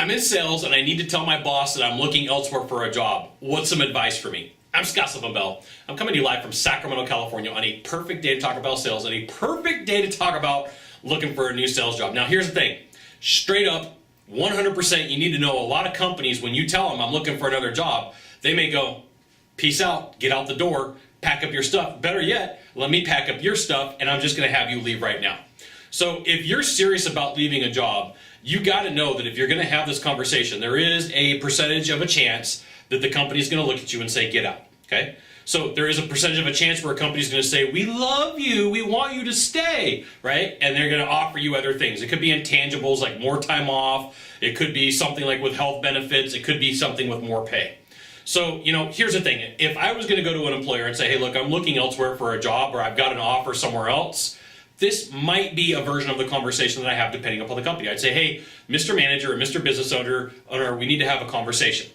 I'm in sales and I need to tell my boss that I'm looking elsewhere for a job. What's some advice for me? I'm Sylvan Bell. I'm coming to you live from Sacramento, California on a perfect day to talk about sales and a perfect day to talk about looking for a new sales job. Now here's the thing, straight up, 100% you need to know a lot of companies, when you tell them I'm looking for another job, they may go, peace out, get out the door, pack up your stuff. Better yet, let me pack up your stuff and I'm just gonna have you leave right now. So if you're serious about leaving a job, you got to know that if you're going to have this conversation, there is a percentage of a chance that the company is going to look at you and say, get out, okay? So there is a percentage of a chance where a company is going to say, we love you, we want you to stay, right? And they're going to offer you other things. It could be intangibles like more time off. It could be something like with health benefits. It could be something with more pay. So, here's the thing. If I was going to go to an employer and say, hey, look, I'm looking elsewhere for a job or I've got an offer somewhere else, this might be a version of the conversation that I have depending upon the company. I'd say, hey, Mr. Manager or Mr. Business owner, we need to have a conversation.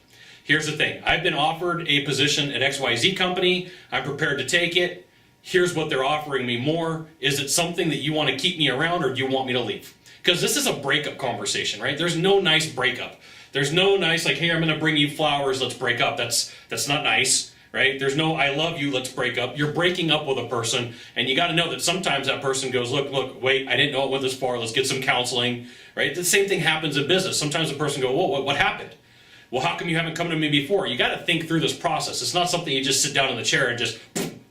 Here's the thing. I've been offered a position at XYZ company. I'm prepared to take it. Here's what they're offering me more. Is it something that you want to keep me around or do you want me to leave? Because this is a breakup conversation, right? There's no nice breakup. There's no nice like, hey, I'm going to bring you flowers, let's break up. That's not nice. Right? There's no, I love you, let's break up. You're breaking up with a person, and you got to know that sometimes that person goes, look, wait, I didn't know it went this far, let's get some counseling, right? The same thing happens in business. Sometimes the person goes, whoa, what happened? Well, how come you haven't come to me before? You got to think through this process. It's not something you just sit down in the chair and just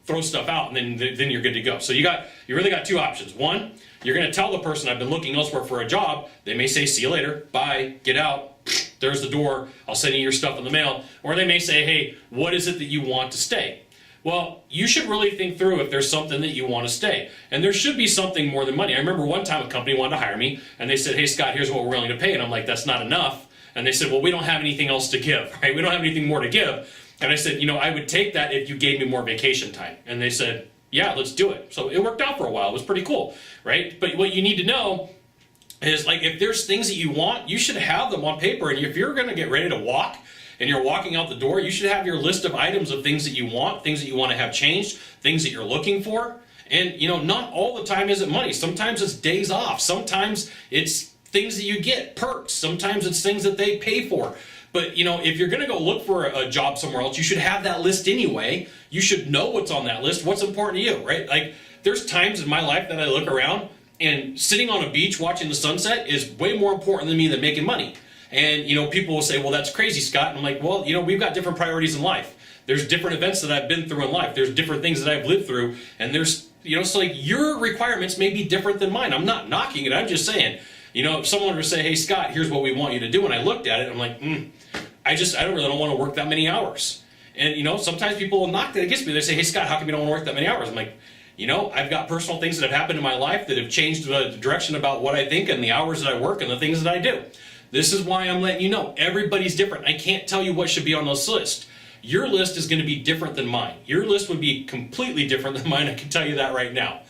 throw stuff out, and then you're good to go. So you really got two options. One, you're going to tell the person, I've been looking elsewhere for a job. They may say, see you later, bye, get out. There's the door, I'll send you your stuff in the mail. Or they may say, hey, what is it that you want to stay? Well, you should really think through if there's something that you want to stay. And there should be something more than money. I remember one time a company wanted to hire me, and they said, hey, Scott, here's what we're willing to pay. And I'm like, that's not enough. And they said, well, we don't have anything else to give, right? We don't have anything more to give. And I said, I would take that if you gave me more vacation time. And they said, yeah, let's do it. So it worked out for a while. It was pretty cool, right? But what you need to know is, like, if there's things that you want, you should have them on paper. And if you're going to get ready to walk and you're walking out the door, you should have your list of items of things that you want to have changed, things that you're looking for. And, not all the time is it money. Sometimes it's days off. Sometimes it's things that you get, perks. Sometimes it's things that they pay for. But, if you're going to go look for a job somewhere else, you should have that list anyway. You should know what's on that list, what's important to you, right? Like, there's times in my life that I look around and sitting on a beach watching the sunset is way more important to me than making money. And, people will say, well, that's crazy, Scott. And I'm like, well, we've got different priorities in life. There's different events that I've been through in life. There's different things that I've lived through. And there's, so like your requirements may be different than mine. I'm not knocking it. I'm just saying, if someone were to say, hey, Scott, here's what we want you to do. And I looked at it, I'm like, I don't want to work that many hours. And, sometimes people will knock that against me. They say, hey, Scott, how come you don't want to work that many hours? I'm like, I've got personal things that have happened in my life that have changed the direction about what I think and the hours that I work and the things that I do. This is why I'm letting you know. Everybody's different. I can't tell you what should be on this list. Your list is going to be different than mine. Your list would be completely different than mine. I can tell you that right now.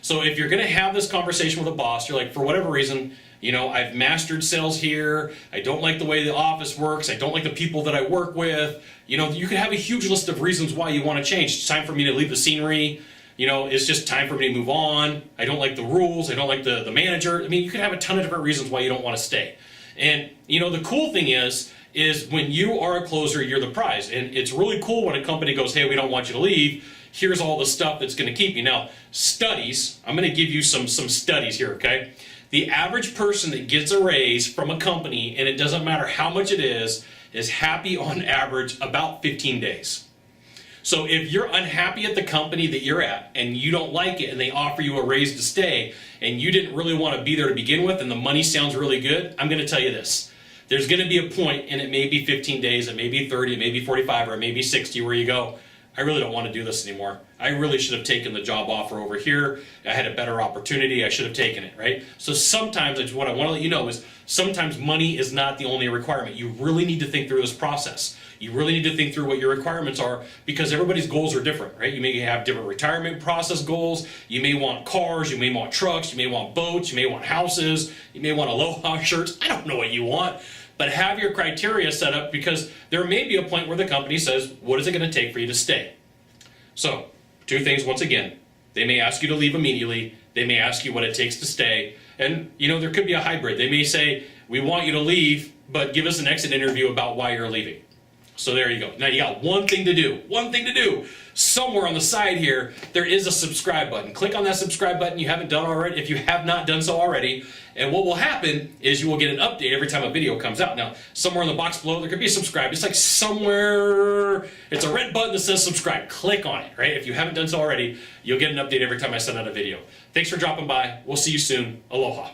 So if you're going to have this conversation with a boss, you're like, for whatever reason, I've mastered sales here. I don't like the way the office works. I don't like the people that I work with. You could have a huge list of reasons why you want to change. It's time for me to leave the scenery. It's just time for me to move on. I don't like the rules. I don't like the manager. I mean, you could have a ton of different reasons why you don't want to stay. And, the cool thing is when you are a closer, you're the prize. And it's really cool when a company goes, hey, we don't want you to leave. Here's all the stuff that's going to keep you. Now, studies, I'm going to give you some studies here, okay? The average person that gets a raise from a company, and it doesn't matter how much it is happy on average about 15 days. So if you're unhappy at the company that you're at and you don't like it and they offer you a raise to stay and you didn't really want to be there to begin with and the money sounds really good, I'm going to tell you this. There's going to be a point, and it may be 15 days, it may be 30, it may be 45, or it may be 60, where you go, I really don't want to do this anymore. I really should have taken the job offer over here. I had a better opportunity. I should have taken it, right? So sometimes, what I want to let you know is sometimes money is not the only requirement. You really need to think through this process. You really need to think through what your requirements are, because everybody's goals are different, right? You may have different retirement process goals. You may want cars. You may want trucks. You may want boats. You may want houses. You may want aloha shirts. I don't know what you want. But have your criteria set up, because there may be a point where the company says, what is it going to take for you to stay? So, two things once again. They may ask you to leave immediately. They may ask you what it takes to stay. And, there could be a hybrid. They may say, we want you to leave, but give us an exit interview about why you're leaving. So there you go. Now you got one thing to do. One thing to do. Somewhere on the side here, there is a subscribe button. Click on that subscribe button. You haven't done already. If you have not done so already, and what will happen is you will get an update every time a video comes out. Now, somewhere in the box below, there could be a subscribe. It's like somewhere, it's a red button that says subscribe. Click on it, right? If you haven't done so already, you'll get an update every time I send out a video. Thanks for dropping by. We'll see you soon. Aloha.